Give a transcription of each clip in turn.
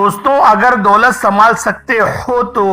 دوستوں اگر دولت سنبھال سکتے ہو تو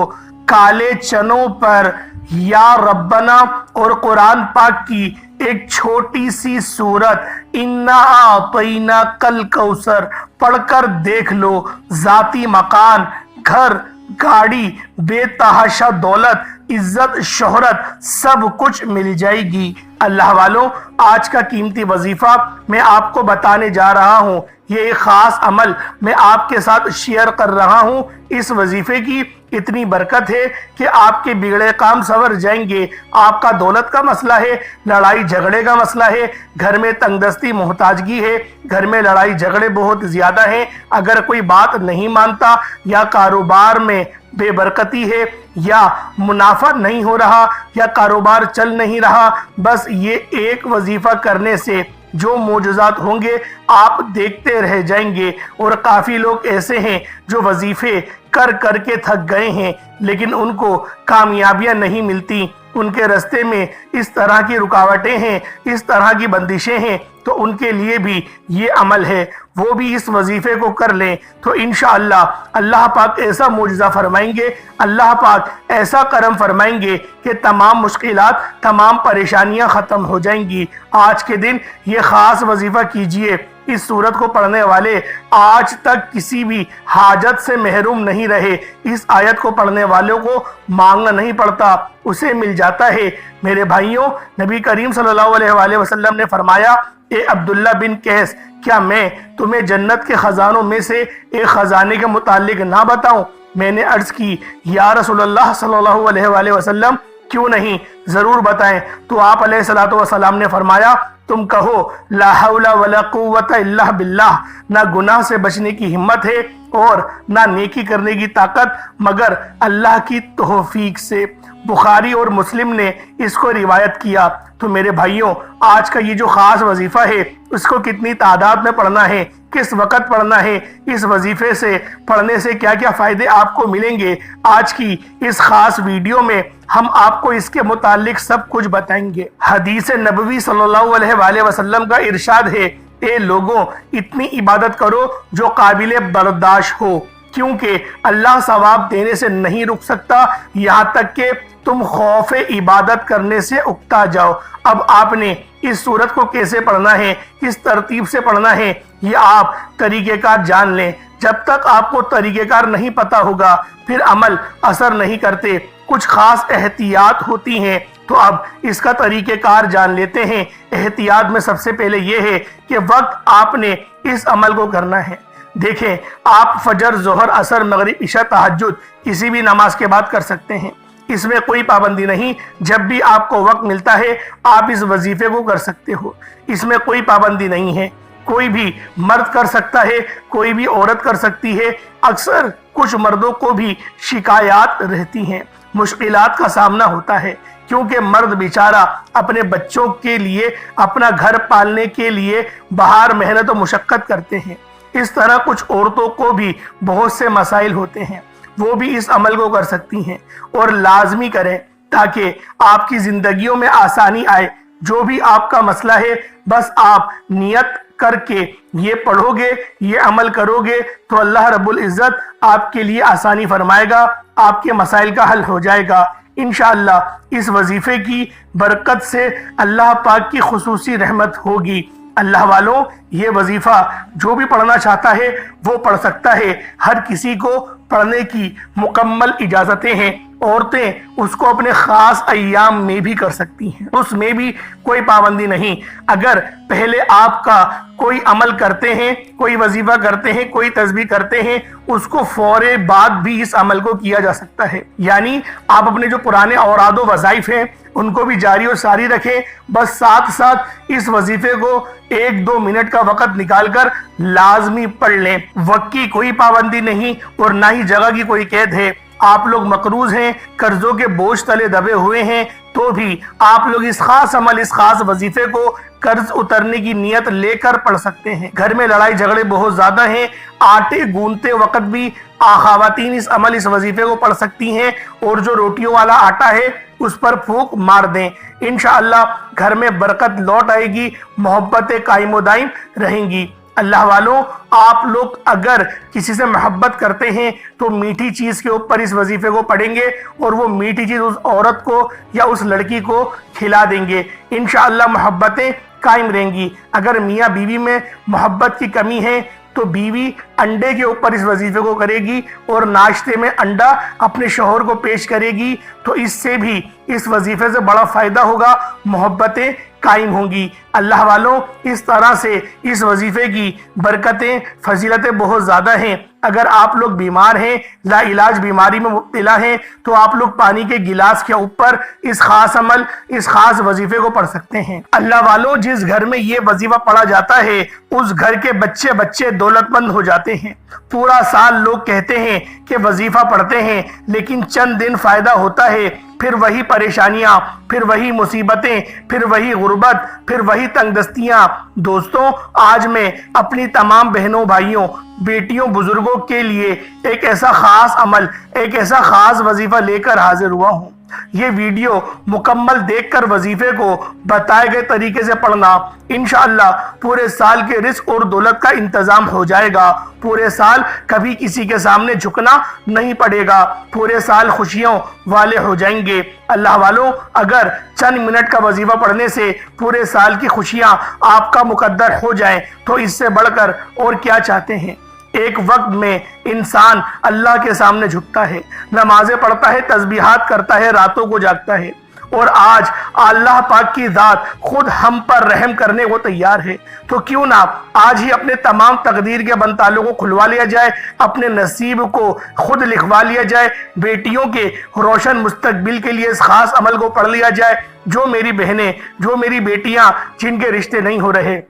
کالے چنوں پر یا ربنا اور قرآن پاک کی ایک چھوٹی سی سورت انا اعطیناک الکوثر پڑھ کر دیکھ لو، ذاتی مکان، گھر، گاڑی، بے تحاشا دولت، عزت، شہرت سب کچھ مل جائے گی۔ اللہ والوں، آج کا قیمتی وظیفہ میں آپ کو بتانے جا رہا ہوں۔ یہ ایک خاص عمل میں آپ کے ساتھ شیئر کر رہا ہوں۔ اس وظیفے کی اتنی برکت ہے کہ آپ کے بگڑے کام سنور جائیں گے۔ آپ کا دولت کا مسئلہ ہے، لڑائی جھگڑے کا مسئلہ ہے، گھر میں تنگ دستی محتاجگی ہے، گھر میں لڑائی جھگڑے بہت زیادہ ہیں، اگر کوئی بات نہیں مانتا یا کاروبار میں بے برکتی ہے یا منافع نہیں ہو رہا یا کاروبار چل نہیں رہا، بس یہ ایک وظیفہ کرنے سے جو معجزات ہوں گے آپ دیکھتے رہ جائیں گے۔ اور کافی لوگ ایسے ہیں جو وظیفے کر کر کے تھک گئے ہیں لیکن ان کو کامیابیاں نہیں ملتی، ان کے راستے میں اس طرح کی رکاوٹیں ہیں، اس طرح کی بندشیں ہیں، تو ان کے لیے بھی یہ عمل ہے، وہ بھی اس وظیفے کو کر لیں تو انشاءاللہ اللہ پاک ایسا معجزہ فرمائیں گے، اللہ پاک ایسا کرم فرمائیں گے کہ تمام مشکلات، تمام پریشانیاں ختم ہو جائیں گی۔ آج کے دن یہ خاص وظیفہ کیجئے۔ اس سورت کو پڑھنے والے آج تک کسی بھی حاجت سے محروم نہیں رہے۔ اس آیت کو پڑھنے والوں کو مانگنا نہیں پڑتا، اسے مل جاتا ہے۔ میرے بھائیوں، نبی کریم صلی اللہ علیہ وآلہ وسلم نے فرمایا، اے عبداللہ بن قیس، کیا میں تمہیں جنت کے خزانوں میں سے ایک خزانے کے متعلق نہ بتاؤں؟ میں نے عرض کی، یا رسول اللہ صلی اللہ علیہ وآلہ وسلم، کیوں نہیں، ضرور بتائیں۔ تو آپ علیہ الصلوۃ والسلام نے فرمایا، تم کہو لا حول ولا قوت الا باللہ، نہ گناہ سے بچنے کی ہمت ہے اور نہ نیکی کرنے کی طاقت مگر اللہ کی توفیق سے۔ بخاری اور مسلم نے اس کو روایت کیا۔ تو میرے بھائیوں، آج کا یہ جو خاص وظیفہ ہے اس کو کتنی تعداد میں پڑھنا ہے، کس وقت پڑھنا ہے، اس وظیفے سے پڑھنے سے کیا کیا فائدے آپ کو ملیں گے، آج کی اس خاص ویڈیو میں ہم آپ کو اس کے متعلق سب کچھ بتائیں گے۔ حدیث نبوی صلی اللہ علیہ وآلہ وسلم کا ارشاد ہے، اے لوگوں، اتنی عبادت کرو جو قابل برداشت ہو، کیونکہ اللہ ثواب دینے سے نہیں رک سکتا یہاں تک کہ تم خوف عبادت کرنے سے اکتا جاؤ۔ اب آپ نے اس سورت کو کیسے پڑھنا ہے، کس ترتیب سے پڑھنا ہے، یہ آپ طریقہ کار جان لیں۔ جب تک آپ کو طریقہ کار نہیں پتا ہوگا پھر عمل اثر نہیں کرتے، کچھ خاص احتیاط ہوتی ہیں۔ تو اب اس کا طریقہ کار جان لیتے ہیں۔ احتیاط میں سب سے پہلے یہ ہے کہ وقت آپ نے اس عمل کو کرنا ہے۔ دیکھیں، آپ فجر، ظہر، عصر، مغرب، عشاء، تہجد کسی بھی نماز کے بعد کر سکتے ہیں، اس میں کوئی پابندی نہیں۔ جب بھی آپ کو وقت ملتا ہے آپ اس وظیفے کو کر سکتے ہو، اس میں کوئی پابندی نہیں ہے۔ کوئی بھی مرد کر سکتا ہے، کوئی بھی عورت کر سکتی ہے۔ اکثر کچھ مردوں کو بھی شکایات رہتی ہیں، مشکلات کا سامنا ہوتا ہے، کیونکہ مرد بیچارہ اپنے بچوں کے لیے، اپنا گھر پالنے کے لیے باہر محنت و مشقت کرتے ہیں۔ اس طرح کچھ عورتوں کو بھی بہت سے مسائل ہوتے ہیں، وہ بھی اس عمل کو کر سکتی ہیں اور لازمی کریں تاکہ آپ کی زندگیوں میں آسانی آئے۔ جو بھی آپ کا مسئلہ ہے بس آپ نیت کر کے یہ پڑھو گے، یہ عمل کرو گے تو اللہ رب العزت آپ کے لیے آسانی فرمائے گا، آپ کے مسائل کا حل ہو جائے گا۔ انشاءاللہ اس وظیفے کی برکت سے اللہ پاک کی خصوصی رحمت ہوگی۔ اللہ والوں، یہ وظیفہ جو بھی پڑھنا چاہتا ہے وہ پڑھ سکتا ہے، ہر کسی کو پڑھنے کی مکمل اجازتیں ہیں۔ عورتیں اس کو اپنے خاص ایام میں بھی کر سکتی ہیں، اس میں بھی کوئی پابندی نہیں۔ اگر پہلے آپ کا کوئی عمل کرتے ہیں، کوئی وظیفہ کرتے ہیں، کوئی تسبیح کرتے ہیں، اس کو فوری بعد بھی اس عمل کو کیا جا سکتا ہے۔ یعنی آپ اپنے جو پرانے اوراد و وظائف ہیں ان کو بھی جاری و ساری رکھیں، بس ساتھ ساتھ اس وظیفے کو 1-2 منٹ کا وقت نکال کر لازمی پڑھ لیں۔ وقت کی کوئی پابندی نہیں اور نہ ہی جگہ کی کوئی قید ہے۔ آپ لوگ مقروض ہیں، قرضوں کے بوجھ تلے دبے ہوئے ہیں، تو بھی آپ لوگ اس خاص عمل، اس خاص وظیفے کو قرض اترنے کی نیت لے کر پڑھ سکتے ہیں۔ گھر میں لڑائی جھگڑے بہت زیادہ ہیں، آٹے گوندتے وقت بھی خواتین اس عمل، اس وظیفے کو پڑھ سکتی ہیں، اور جو روٹیوں والا آٹا ہے اس پر پھونک مار دیں، انشاءاللہ گھر میں برکت لوٹ آئے گی، محبتیں قائم و دائم رہیں گی۔ اللہ والوں، آپ لوگ اگر کسی سے محبت کرتے ہیں تو میٹھی چیز کے اوپر اس وظیفے کو پڑھیں گے اور وہ میٹھی چیز اس عورت کو یا اس لڑکی کو کھلا دیں گے، انشاءاللہ محبتیں قائم رہیں گی۔ اگر میاں بیوی میں محبت کی کمی ہے تو بیوی انڈے کے اوپر اس وظیفے کو کرے گی اور ناشتے میں انڈا اپنے شوہر کو پیش کرے گی، تو اس سے بھی اس وظیفے سے بڑا فائدہ ہوگا، محبتیں قائم ہوں گی۔ اللہ والوں، اس طرح سے اس وظیفے کی برکتیں، فضیلتیں بہت زیادہ ہیں۔ اگر آپ لوگ بیمار ہیں، لا علاج بیماری میں مبتلا ہیں، تو آپ لوگ پانی کے گلاس کے اوپر اس خاص عمل، اس خاص وظیفے کو پڑھ سکتے ہیں۔ اللہ والوں، جس گھر میں یہ وظیفہ پڑھا جاتا ہے اس گھر کے بچے دولت مند ہو جاتے ہیں۔ پورا سال لوگ کہتے ہیں کہ وظیفہ پڑھتے ہیں، لیکن چند دن فائدہ ہوتا ہے، پھر وہی پریشانیاں، پھر وہی مصیبتیں، پھر وہی غربت، پھر وہی تنگ دستیاں۔ دوستوں، آج میں اپنی تمام بہنوں، بھائیوں، بیٹیوں، بزرگوں کے لیے ایک ایسا خاص عمل، ایک ایسا خاص وظیفہ لے کر حاضر ہوا ہوں۔ یہ ویڈیو مکمل دیکھ کر وظیفے کو بتائے گئے طریقے سے پڑھنا، انشاءاللہ پورے سال کے رزق اور دولت کا انتظام ہو جائے گا۔ پورے سال کبھی کسی کے سامنے جھکنا نہیں پڑے گا، پورے سال خوشیوں والے ہو جائیں گے۔ اللہ والوں، اگر چند منٹ کا وظیفہ پڑھنے سے پورے سال کی خوشیاں آپ کا مقدر ہو جائیں تو اس سے بڑھ کر اور کیا چاہتے ہیں؟ ایک وقت میں انسان اللہ کے سامنے جھکتا ہے، نمازیں پڑھتا ہے، تسبیحات کرتا ہے، راتوں کو جاگتا ہے، اور آج اللہ پاک کی ذات خود ہم پر رحم کرنے کو تیار ہے۔ تو کیوں نہ آج ہی اپنے تمام تقدیر کے بند تالوں کو کھلوا لیا جائے، اپنے نصیب کو خود لکھوا لیا جائے، بیٹیوں کے روشن مستقبل کے لیے اس خاص عمل کو پڑھ لیا جائے۔ جو میری بہنیں، جو میری بیٹیاں جن کے رشتے نہیں ہو رہے،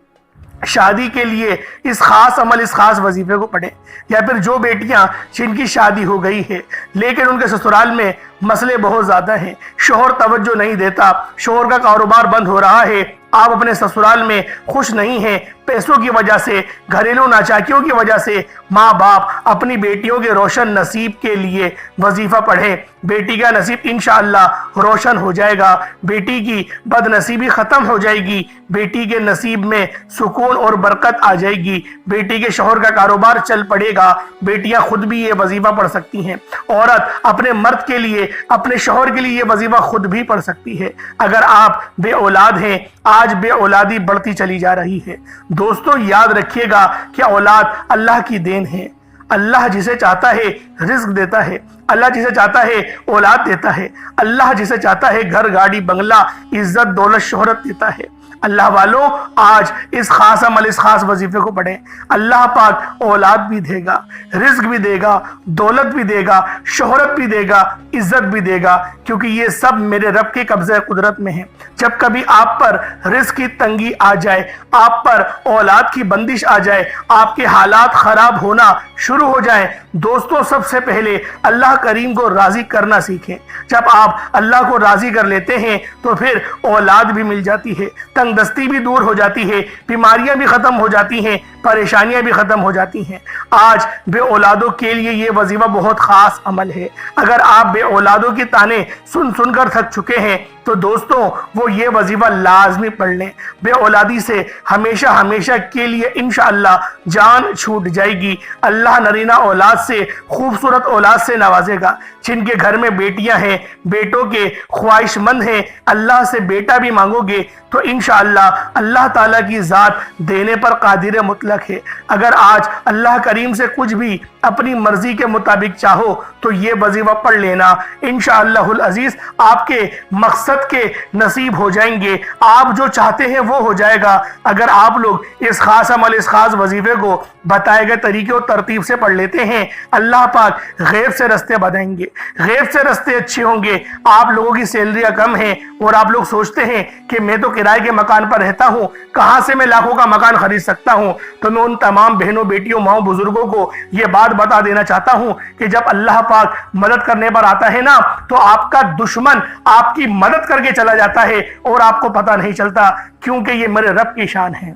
شادی کے لیے اس خاص عمل، اس خاص وظیفے کو پڑھیں، یا پھر جو بیٹیاں جن کی شادی ہو گئی ہے لیکن ان کے سسرال میں مسئلے بہت زیادہ ہیں، شوہر توجہ نہیں دیتا، شوہر کا کاروبار بند ہو رہا ہے، آپ اپنے سسرال میں خوش نہیں ہیں، پیسوں کی وجہ سے، گھریلو ناچاکیوں کی وجہ سے، ماں باپ اپنی بیٹیوں کے روشن نصیب کے لیے وظیفہ پڑھیں۔ بیٹی کا نصیب انشاءاللہ روشن ہو جائے گا، بیٹی کی بد نصیبی ختم ہو جائے گی، بیٹی کے نصیب میں سکون اور برکت آ جائے گی، بیٹی کے شوہر کا کاروبار چل پڑے گا۔ بیٹیاں خود بھی یہ وظیفہ پڑھ سکتی ہیں، عورت اپنے مرد کے لیے، اپنے شوہر کے لیے یہ وظیفہ خود بھی پڑھ سکتی ہے۔ اگر آپ بے اولاد ہیں، آج بے اولادی بڑھتی چلی جا رہی ہے، دوستو یاد رکھیے گا کہ اولاد اللہ کی دین ہے۔ اللہ جسے چاہتا ہے رزق دیتا ہے، اللہ جسے چاہتا ہے اولاد دیتا ہے، اللہ جسے چاہتا ہے گھر، گاڑی، بنگلہ، عزت، دولت، شہرت دیتا ہے۔ اللہ والوں، آج اس خاص عمل، اس خاص وظیفے کو پڑھیں۔ اللہ پاک اولاد بھی دے گا، رزق بھی دے گا، دولت بھی دے گا، شہرت بھی دے گا، عزت بھی دے گا، کیونکہ یہ سب میرے رب کے قبضہ قدرت میں ہے۔ جب کبھی آپ پر رزق کی تنگی آ جائے، آپ پر اولاد کی بندش آ جائے، آپ کے حالات خراب ہونا شروع ہو جائیں، دوستوں سب سے پہلے اللہ کریم کو راضی کرنا سیکھیں۔ جب آپ اللہ کو راضی کر لیتے ہیں تو پھر اولاد بھی مل جاتی ہے، تنگ دستی بھی دور ہو جاتی ہے، بیماریاں بھی ختم ہو جاتی ہیں، پریشانیاں بھی ختم ہو جاتی ہیں۔ آج بے اولادوں کے لیے یہ وظیفہ بہت خاص عمل ہے۔ اگر آپ بے اولادوں کی تانے سن سن کر تھک چکے ہیں تو دوستوں وہ یہ وظیفہ لازمی پڑھ لیں۔ بے اولادی سے ہمیشہ ہمیشہ کے لیے انشاءاللہ جان چھوٹ جائے گی۔ اللہ نرینہ اولاد سے، خوبصورت اولاد سے نوازے گا۔ جن کے گھر میں بیٹیاں ہیں، بیٹوں کے خواہش مند ہیں، اللہ سے بیٹا بھی مانگو گے تو انشاءاللہ اللہ تعالیٰ کی ذات دینے پر قادر مطلق ہے۔ اگر آج اللہ کریم سے کچھ بھی اپنی مرضی کے مطابق چاہو تو یہ وظیفہ پڑھ لینا، انشاءاللہ العزیز آپ کے مقصد کے نصیب ہو جائیں گے، آپ جو چاہتے ہیں وہ ہو جائے گا۔ اگر آپ لوگ اس خاص عمل، اس خاص وظیفے کو بتائے گئے طریقے اور ترتیب سے پڑھ لیتے ہیں، اللہ پاک غیب سے رستے بتائیں گے، غیب سے رستے اچھے ہوں گے۔ آپ لوگوں کی سیلریاں کم ہیں اور آپ لوگ سوچتے ہیں کہ میں تو کرائے کے مکان پر رہتا ہوں، کہاں سے میں لاکھوں کا مکان خرید سکتا ہوں؟ تو میں ان تمام بہنوں، بیٹیوں، ماؤں، بزرگوں کو یہ بات بتا دینا چاہتا ہوں کہ جب اللہ پاک مدد کرنے پر آتا ہے نا تو آپ کا دشمن آپ کی مدد کر کے چلا جاتا ہے اور آپ کو پتہ نہیں چلتا، کیونکہ یہ میرے رب کی شان ہے۔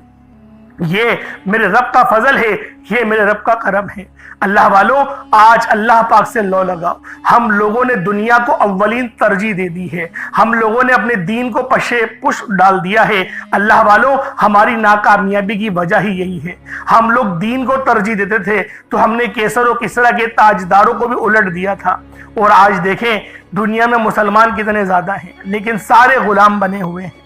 یہ میرے رب کا فضل ہے، یہ میرے رب کا کرم ہے۔ اللہ والوں، آج اللہ پاک سے لو لگاؤ۔ ہم لوگوں نے دنیا کو اولین ترجیح دے دی ہے، ہم لوگوں نے اپنے دین کو پش ڈال دیا ہے۔ اللہ والوں، ہماری ناکامیابی کی وجہ ہی یہی ہے۔ ہم لوگ دین کو ترجیح دیتے تھے تو ہم نے کیسر و کسریٰ کے تاجداروں کو بھی الٹ دیا تھا، اور آج دیکھیں دنیا میں مسلمان کتنے زیادہ ہیں لیکن سارے غلام بنے ہوئے ہیں،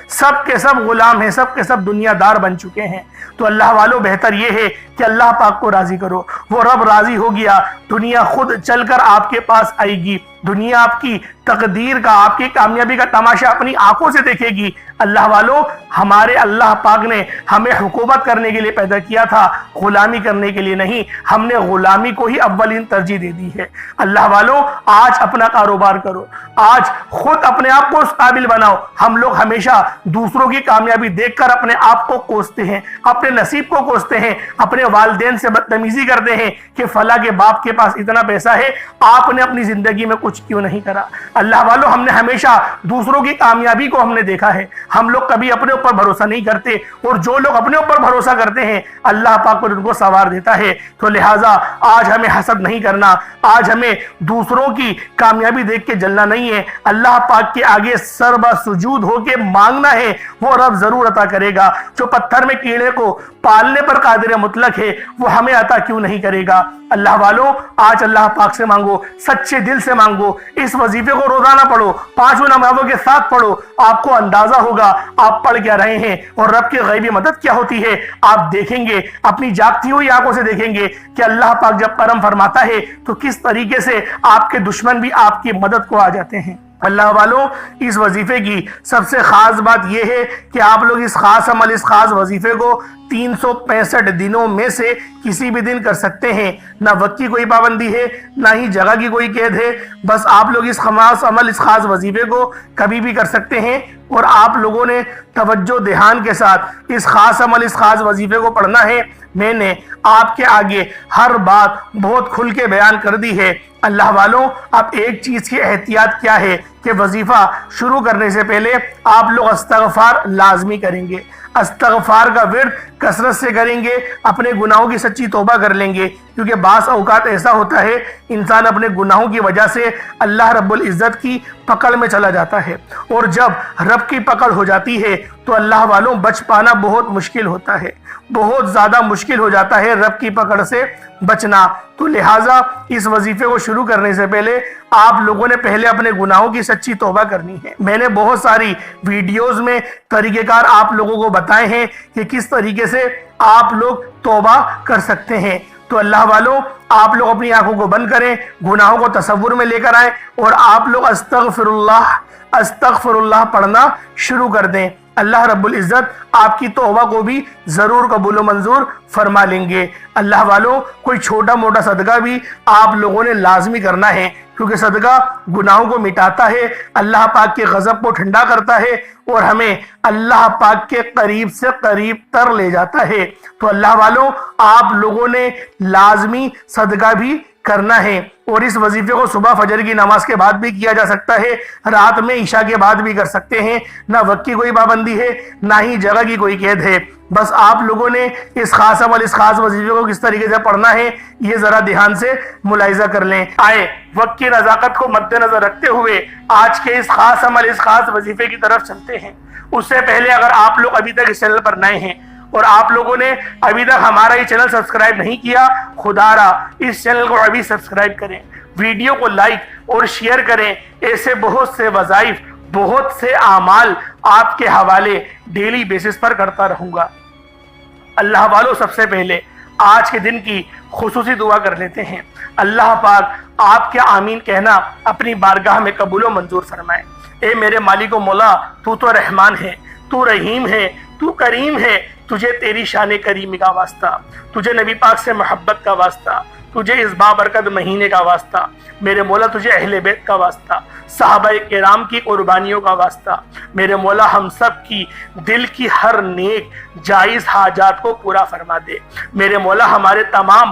سب کے سب غلام ہیں، سب کے سب دنیا دار بن چکے ہیں۔ تو اللہ والوں، بہتر یہ ہے کہ اللہ پاک کو راضی کرو۔ وہ رب راضی ہو گیا، دنیا خود چل کر آپ کے پاس آئے گی، دنیا آپ کی تقدیر کا، آپ کی کامیابی کا تماشا اپنی آنکھوں سے دیکھے گی۔ اللہ والوں، ہمارے اللہ پاک نے ہمیں حکومت کرنے کے لیے پیدا کیا تھا، غلامی کرنے کے لیے نہیں۔ ہم نے غلامی کو ہی اولین ترجیح دے دی ہے۔ اللہ والوں، آج اپنا کاروبار کرو، آج خود اپنے آپ کو اس قابل بناؤ۔ ہم لوگ ہمیشہ دوسروں کی کامیابی دیکھ کر اپنے آپ کو کوستے ہیں، اپنے نصیب کو کوستے ہیں، اپنے والدین سے بدتمیزی کرتے ہیں کہ فلاں کے باپ کے پاس اتنا پیسہ ہے، آپ نے اپنی زندگی میں کچھ کیوں نہیں کرا۔ اللہ والوں، ہم نے ہمیشہ دوسروں کی کامیابی کو ہم نے دیکھا ہے، ہم لوگ کبھی اپنے اوپر بھروسہ نہیں کرتے، اور جو لوگ اپنے اوپر بھروسہ کرتے ہیں اللہ پاک ان کو سوار دیتا ہے۔ تو لہٰذا آج ہمیں حسد نہیں کرنا، آج ہمیں دوسروں کی کامیابی دیکھ کے جلنا نہیں ہے، اللہ پاک کے آگے سر بہ سجود ہو کے مانگنا ہے، وہ رب ضرور عطا کرے گا۔ جو پتھر میں کیڑے کو پالنے پر قادر مطلق ہے وہ ہمیں عطا کیوں نہیں کرے گا۔ اللہ والوں، آج اللہ پاک سے مانگو، سچے دل سے مانگو، اس وظیفے کو روزانہ پڑھو، 5 نمازوں کے ساتھ پڑھو، آپ کو اندازہ ہوگا آپ پڑھ کیا رہے ہیں اور رب کی غیبی مدد کیا ہوتی ہے۔ آپ دیکھیں گے، اپنی جاگتی ہوئی آنکھوں سے دیکھیں گے کہ اللہ پاک جب کرم فرماتا ہے تو کس طریقے سے آپ کے دشمن بھی آپ کی مدد کو آ جاتے ہیں۔ اللہ والوں، اس وظیفے کی سب سے خاص بات یہ ہے کہ آپ لوگ اس خاص عمل، اس خاص وظیفے کو 365 دنوں میں سے کسی بھی دن کر سکتے ہیں۔ نہ وقت کی کوئی پابندی ہے، نہ ہی جگہ کی کوئی قید ہے، بس آپ لوگ اس خاص عمل، اس خاص وظیفے کو کبھی بھی کر سکتے ہیں۔ اور آپ لوگوں نے توجہ دھیان کے ساتھ اس خاص عمل، اس خاص وظیفے کو پڑھنا ہے۔ میں نے آپ کے آگے ہر بات بہت کھل کے بیان کر دی ہے۔ اللہ والوں، اب ایک چیز کی احتیاط کیا ہے کہ وظیفہ شروع کرنے سے پہلے آپ لوگ استغفار لازمی کریں گے، استغفار کا ورد کثرت سے کریں گے، اپنے گناہوں کی سچی توبہ کر لیں گے، کیونکہ بعض اوقات ایسا ہوتا ہے انسان اپنے گناہوں کی وجہ سے اللہ رب العزت کی پکڑ میں چلا جاتا ہے، اور جب رب کی پکڑ ہو جاتی ہے تو اللہ والوں بچ پانا بہت مشکل ہوتا ہے، بہت زیادہ مشکل ہو جاتا ہے رب کی پکڑ سے بچنا۔ تو لہٰذا اس وظیفے کو شروع کرنے سے پہلے آپ لوگوں نے پہلے اپنے گناہوں کی سچی توبہ کرنی ہے۔ میں نے بہت ساری ویڈیوز میں طریقہ کار آپ لوگوں کو بتائے ہیں کہ کس طریقے سے آپ لوگ توبہ کر سکتے ہیں۔ تو اللہ والوں، آپ لوگ اپنی آنکھوں کو بند کریں، گناہوں کو تصور میں لے کر آئیں، اور آپ لوگ استغفر اللہ پڑھنا شروع کر دیں۔ اللہ رب العزت آپ کی توبہ کو بھی ضرور قبول و منظور فرما لیں گے۔ اللہ والوں، کوئی چھوٹا موٹا صدقہ بھی آپ لوگوں نے لازمی کرنا ہے، کیونکہ صدقہ گناہوں کو مٹاتا ہے، اللہ پاک کے غضب کو ٹھنڈا کرتا ہے، اور ہمیں اللہ پاک کے قریب سے قریب تر لے جاتا ہے۔ تو اللہ والوں، آپ لوگوں نے لازمی صدقہ بھی کرنا ہے، اور اس وظیفے کو صبح فجر کی نماز کے بعد بھی کیا جا سکتا ہے، رات میں عشاء کے بعد بھی کر سکتے ہیں۔ نہ وقت کی کوئی پابندی ہے، نہ ہی جگہ کی کوئی قید ہے، بس آپ لوگوں نے اس خاص عمل، اس خاص وظیفے کو کس طریقے سے پڑھنا ہے یہ ذرا دھیان سے ملاحظہ کر لیں۔ آئے وقت کی نزاکت کو مد نظر رکھتے ہوئے آج کے اس خاص عمل، اس خاص وظیفے کی طرف چلتے ہیں۔ اس سے پہلے اگر آپ لوگ ابھی تک اس چینل پر نئے ہیں اور آپ لوگوں نے ابھی تک ہمارا یہ چینل سبسکرائب نہیں کیا، خدا را اس چینل کو ابھی سبسکرائب کریں، ویڈیو کو لائک اور شیئر کریں۔ ایسے بہت سے وظائف، بہت سے اعمال آپ کے حوالے ڈیلی بیسس پر کرتا رہوں گا۔ اللہ والوں، سب سے پہلے آج کے دن کی خصوصی دعا کر لیتے ہیں۔ اللہ پاک آپ کے آمین کہنا اپنی بارگاہ میں قبول و منظور فرمائے۔ اے میرے مالک و مولا، تو رحمان ہے، تو رحیم ہے، تو کریم ہے، تجھے تیری شان کریمی کا واسطہ، تجھے نبی پاک سے محبت کا واسطہ، تجھے اس بابرکت مہینے کا واسطہ، میرے مولا تجھے اہل بیت کا واسطہ، صحابہ کرام کی قربانیوں کا واسطہ، میرے مولا ہم سب کی دل کی ہر نیک جائز حاجات کو پورا فرما دے۔ میرے مولا ہمارے تمام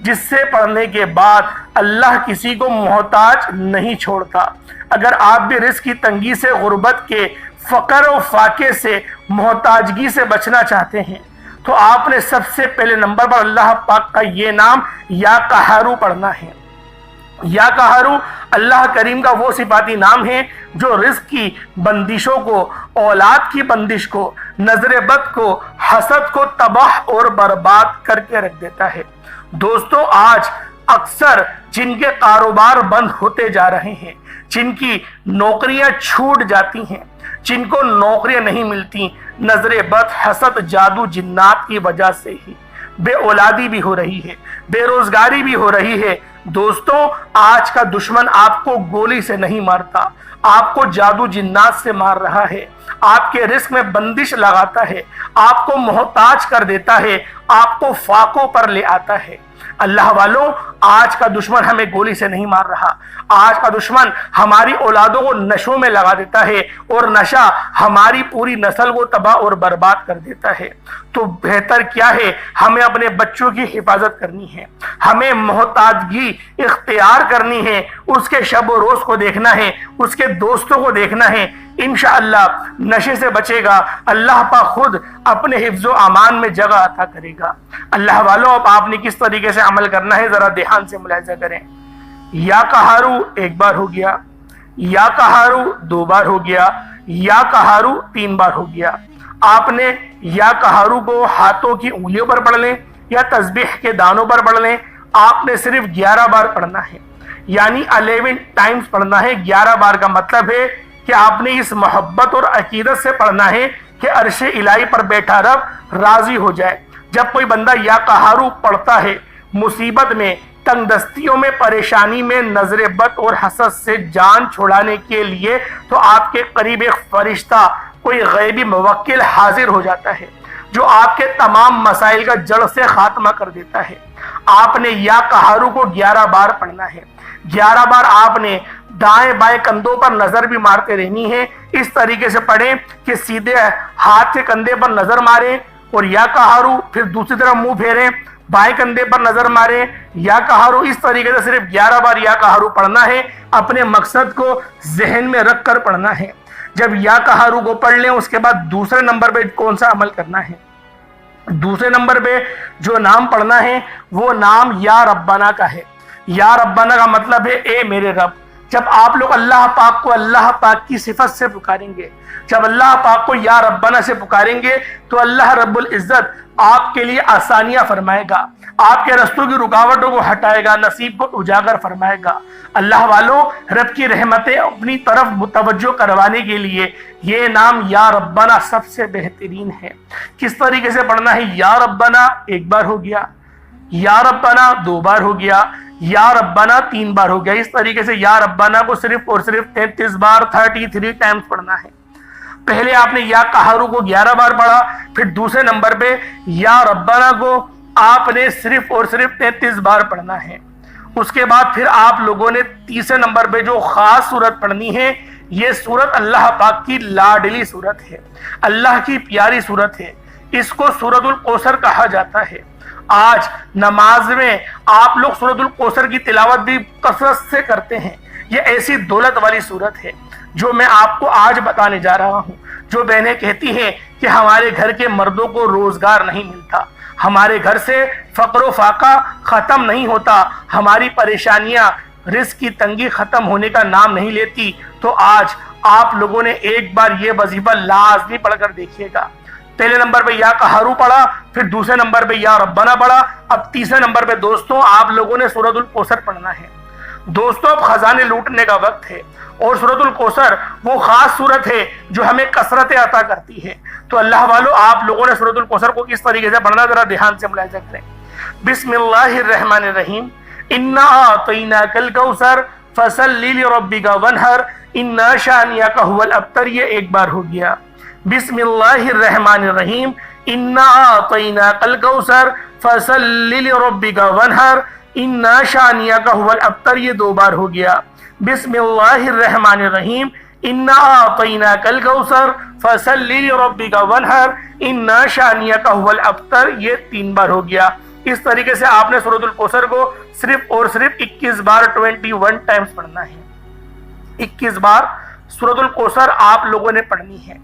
جس سے پڑھنے کے بعد اللہ کسی کو محتاج نہیں چھوڑتا۔ اگر آپ بھی رزق کی تنگی سے، غربت کے، فقر و فاقے سے، محتاجگی سے بچنا چاہتے ہیں تو آپ نے سب سے پہلے نمبر پر اللہ پاک کا یہ نام یا قہارو پڑھنا ہے۔ یا قہارو اللہ کریم کا وہ صفاتی نام ہے جو رزق کی بندشوں کو، اولاد کی بندش کو، نظر بد کو، حسد کو تباہ اور برباد کر کے رکھ دیتا ہے۔ دوستو، آج اکثر جن کے کاروبار بند ہوتے جا رہے ہیں، جن کی نوکریاں چھوٹ جاتی ہیں، جن کو نوکریاں نہیں ملتی، نظر بد، حسد، جادو، جنات کی وجہ سے ہی بے اولادی بھی ہو رہی ہے، بے روزگاری بھی ہو رہی ہے۔ دوستو، آج کا دشمن آپ کو گولی سے نہیں مارتا، آپ کو جادو جنات سے مار رہا ہے، آپ کے رزق میں بندش لگاتا ہے، آپ کو محتاج کر دیتا ہے، آپ کو فاقوں پر لے آتا ہے۔ اللہ والوں، آج کا دشمن ہمیں گولی سے نہیں مار رہا، آج کا دشمن ہماری اولادوں کو نشوں میں لگا دیتا ہے، اور نشہ ہماری پوری نسل کو تباہ اور برباد کر دیتا ہے۔ تو بہتر کیا ہے؟ ہمیں اپنے بچوں کی حفاظت کرنی ہے، ہمیں محتاجگی اختیار کرنی ہے، اس کے شب و روز کو دیکھنا ہے، اس کے دوستوں کو دیکھنا ہے۔ انشاءاللہ نشے سے بچے گا، اللہ پاک خود اپنے حفظ و امان میں جگہ عطا کرے گا۔ اللہ والوں، اب آپ نے کس طریقے سے عمل کرنا ہے ذرا دھیان سے ملاحظہ کریں۔ یا قہارو ایک بار ہو گیا، یا قہارو دو بار ہو گیا، یا قہارو تین بار ہو گیا۔ آپ نے یا قہارو کو ہاتھوں کی انگلیوں پر پڑھ لیں یا تسبیح کے دانوں پر پڑھ لیں، آپ نے صرف 11 بار پڑھنا ہے، یعنی 11 ٹائمز پڑھنا ہے۔ 11 بار کا مطلب ہے کہ آپ نے اس محبت اور عقیدت سے پڑھنا ہے کہ عرش الہی پر بیٹھا رب راضی ہو جائے۔ جب کوئی بندہ یا قہارو پڑھتا ہے، مصیبت میں، تنگ دستیوں میں، پریشانی میں، نظر بد اور حسد سے جان چھڑانے کے لیے تو آپ کے قریب ایک فرشتہ، کوئی غیبی موکل حاضر ہو جاتا ہے جو آپ کے تمام مسائل کا جڑ سے خاتمہ کر دیتا ہے۔ آپ نے یا قہارو کو 11 بار پڑھنا ہے۔ 11 بار آپ نے دائیں بائیں کندھوں پر نظر بھی مارتے رہنی ہے۔ اس طریقے سے پڑھیں کہ سیدھے ہاتھ کے کندھے پر نظر ماریں اور یا قہارو، پھر دوسری طرف منہ پھیریں، بائیں کندھے پر نظر ماریں، یا قہارو۔ اس طریقے سے صرف 11 بار یا قہارو پڑھنا ہے، اپنے مقصد کو ذہن میں رکھ کر پڑھنا ہے۔ جب یا قہارو کو پڑھ لیں، اس کے بعد دوسرے نمبر پہ کون سا عمل کرنا ہے؟ دوسرے نمبر پہ جو نام پڑھنا ہے وہ نام یا ربنا کا ہے۔ یا ربنا کا مطلب ہے اے میرے رب۔ جب آپ لوگ اللہ پاک کو اللہ پاک کی صفت سے پکاریں گے، جب اللہ پاک کو یا ربنا سے پکاریں گے تو اللہ رب العزت آپ کے لیے آسانیاں فرمائے گا، آپ کے رستوں کی رکاوٹوں کو ہٹائے گا، نصیب کو اجاگر فرمائے گا۔ اللہ والوں، رب کی رحمتیں اپنی طرف متوجہ کروانے کے لیے یہ نام یا ربنا سب سے بہترین ہے۔ کس طریقے سے پڑھنا ہے؟ یا ربنا ایک بار ہو گیا، یا ربنا دو بار ہو گیا، یا ربنا تین بار ہو گیا۔ اس طریقے سے یا ربنا کو صرف اور صرف 33 بار 33 ٹائمز پڑھنا ہے۔ پہلے آپ نے یا قہارو کو 11 بار پڑھا، پھر دوسرے نمبر پہ یا ربنا کو آپ نے صرف اور صرف 33 بار پڑھنا ہے۔ اس کے بعد پھر آپ لوگوں نے تیسرے نمبر پہ جو خاص سورت پڑھنی ہے، یہ سورت اللہ پاک کی لاڈلی سورت ہے، اللہ کی پیاری سورت ہے۔ اس کو سورۃ الکوثر کہا جاتا ہے۔ آج نماز میں آپ لوگ سورۃ الکوثر کی تلاوت بھی کثرت سے کرتے ہیں۔ یہ ایسی دولت والی سورت ہے جو میں آپ کو آج بتانے جا رہا ہوں۔ جو بہنیں کہتی ہیں کہ ہمارے گھر کے مردوں کو روزگار نہیں ملتا، ہمارے گھر سے فقر و فاقہ ختم نہیں ہوتا، ہماری پریشانیاں، رزق کی تنگی ختم ہونے کا نام نہیں لیتی، تو آج آپ لوگوں نے ایک بار یہ وظیفہ لازمی پڑھ کر دیکھیے گا۔ پہلے نمبر پہ یا قہارو پڑھا، پھر دوسرے نمبر پہ یا ربنا پڑھا، اب تیسرے نمبر پہ دوستوں آپ لوگوں نے سورۃ الکوثر پڑھنا ہے۔ دوستوں، اب خزانے لوٹنے کا وقت ہے، اور سورۃ الکوثر وہ خاص سورت ہے جو ہمیں کثرت عطا کرتی ہے۔ تو اللہ والو، آپ لوگوں نے سورۃ الکوثر کو کس طریقے سے پڑھنا ذرا دھیان سے ملاحظہ کریں۔ بسم اللہ الرحمن الرحیم، انا اعطیناک الکوثر فصلی لربک وانحر انا شانئک ھو الابتر۔ یہ ایک بار ہو گیا۔ بسم اللہ الرحمن الرحیم، انا اعطیناک الکوثر فصلی لربک وانحر انا شانئک ھو الابتر۔ یہ دو بار ہو گیا۔ بسم اللہ الرحمن الرحیم، انا اعطیناک الکوثر فصلی لربک وانحر انا شانئک ھو الابتر۔ یہ تین بار ہو گیا۔ اس طریقے سے آپ نے سورۃ الکوثر کو صرف اور صرف 21 بار 21 ٹائمز پڑھنا ہے. 21 بار سورۃ الکوثر آپ لوگوں نے پڑھنی ہے.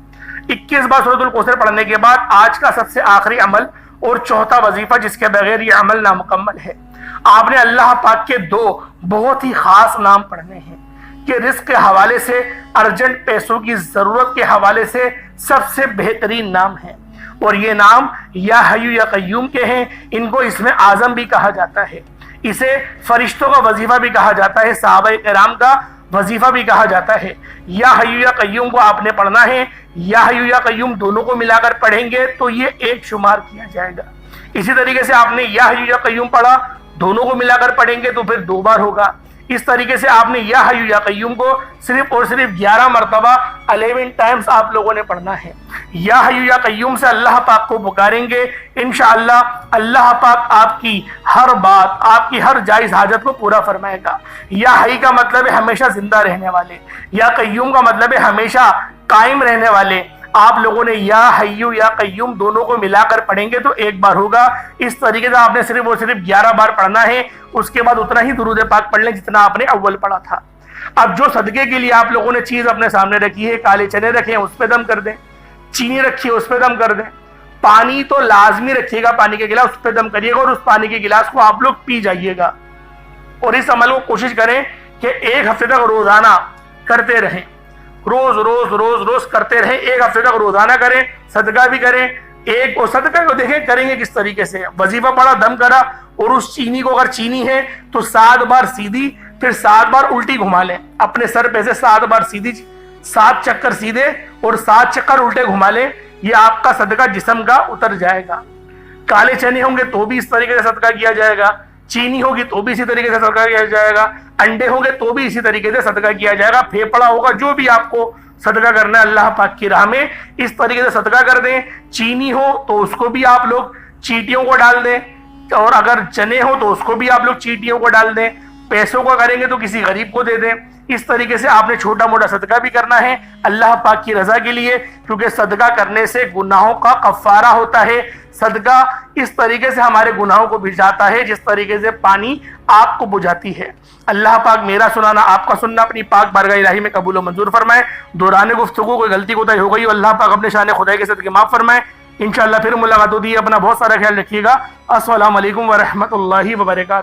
21 بار سورۃ الکوثر پڑھنے کے بعد آج کا سب سے آخری عمل اور چوتھا وظیفہ جس کے بغیر یہ عمل نامکمل ہے، آپ نے اللہ پاک کے 2 بہت ہی خاص نام پڑھنے ہیں کہ رزق کے حوالے سے، ارجنٹ پیسوں کی ضرورت کے حوالے سے سب سے بہترین نام ہے، اور یہ نام یا حی یا قیوم کے ہیں. ان کو اسم اعظم بھی کہا جاتا ہے، اسے فرشتوں کا وظیفہ بھی کہا جاتا ہے، صحابہ کرام کا وظیفہ بھی کہا جاتا ہے. یا حی یا قیوم کو آپ نے پڑھنا ہے. یا حی یا قیوم دونوں کو ملا کر پڑھیں گے تو یہ ایک شمار کیا جائے گا. اسی طریقے سے آپ نے یا حی یا قیوم پڑھا، دونوں کو ملا کر پڑھیں گے تو پھر 2 بار ہوگا. اس طریقے سے آپ نے یا حی یا قیوم کو صرف اور صرف 11 مرتبہ 11 ٹائمز آپ لوگوں نے پڑھنا ہے. یا حی یا قیوم سے اللہ پاک کو پکاریں گے، انشاءاللہ اللہ پاک آپ کی ہر بات، آپ کی ہر جائز حاجت کو پورا فرمائے گا. یا حی کا مطلب ہے ہمیشہ زندہ رہنے والے، یا قیوم کا مطلب ہے ہمیشہ قائم رہنے والے. آپ لوگوں نے یا حی یا قیوم دونوں کو ملا کر پڑھیں گے تو 1 بار ہوگا. اس طریقے سے آپ نے صرف اور صرف 11 بار پڑھنا ہے. اس کے بعد اتنا ہی درود پاک پڑھ لیں جتنا آپ نے اول پڑھا تھا. اب جو صدقے کے لیے آپ لوگوں نے چیز اپنے سامنے رکھی ہے، کالے چنے رکھے ہیں اس پہ دم کر دیں، چینی رکھی ہے اس پہ دم کر دیں، پانی تو لازمی رکھیے گا، پانی کے گلاس اس پہ دم کریے گا اور اس پانی کے گلاس کو آپ لوگ پی جائیے گا. اور اس عمل کو کوشش کریں کہ 1 ہفتے تک روزانہ کرتے رہیں، روز روز روز روز کرتے رہیں. 1 ہفتے تک روزانہ کریں، صدقہ بھی کریں. اور صدقہ کو دیکھیں کریں گے کس طریقے سے. وظیفہ پڑھا، دم کرا، اور اس چینی کو اگر چینی ہے تو 7 بار سیدھی پھر 7 بار الٹی گھما لیں. اپنے سر پہ سے 7 بار سیدھی، 7 چکر سیدھے اور 7 چکر الٹے گھما لیں. یہ آپ کا صدقہ جسم کا اتر جائے گا. کالے چنے ہوں گے تو بھی اس طریقے سے صدقہ کیا جائے گا، چینی ہوگی تو بھی اسی طریقے سے صدقہ کیا جائے گا، انڈے ہوں گے تو بھی اسی طریقے سے صدقہ کیا جائے گا، پھیپڑا ہوگا، جو بھی آپ کو صدقہ کرنا ہے اللہ پاک کی راہ میں اس طریقے سے صدقہ کر دیں. چینی ہو تو اس کو بھی آپ لوگ چیٹیوں کو ڈال دیں، اور اگر چنے ہو تو اس کو بھی آپ لوگ چیٹیوں کو ڈال دیں. پیسوں کو کریں گے تو کسی غریب کو دے دیں. اس طریقے سے آپ نے چھوٹا موٹا صدقہ بھی کرنا ہے اللہ پاک کی رضا کے لیے، کیونکہ صدقہ کرنے سے گناہوں کا کفارہ ہوتا ہے. صدقہ اس طریقے سے ہمارے گناہوں کو بجھاتا ہے جس طریقے سے پانی آگ کو بجھاتی ہے. اللہ پاک میرا سنانا، آپ کا سننا اپنی پاک بارگاہ الہی میں قبول و منظور فرمائے. دوران گفتگو کوئی غلطی کوتاہی ہو گئی اللہ پاک اپنے شان خدائی کے صدقے معاف فرمائے. انشاءاللہ پھر ملاقات ہوتی ہے. اپنا بہت سارا خیال رکھیے گا. السلام علیکم ورحمۃ اللہ وبرکاتہ.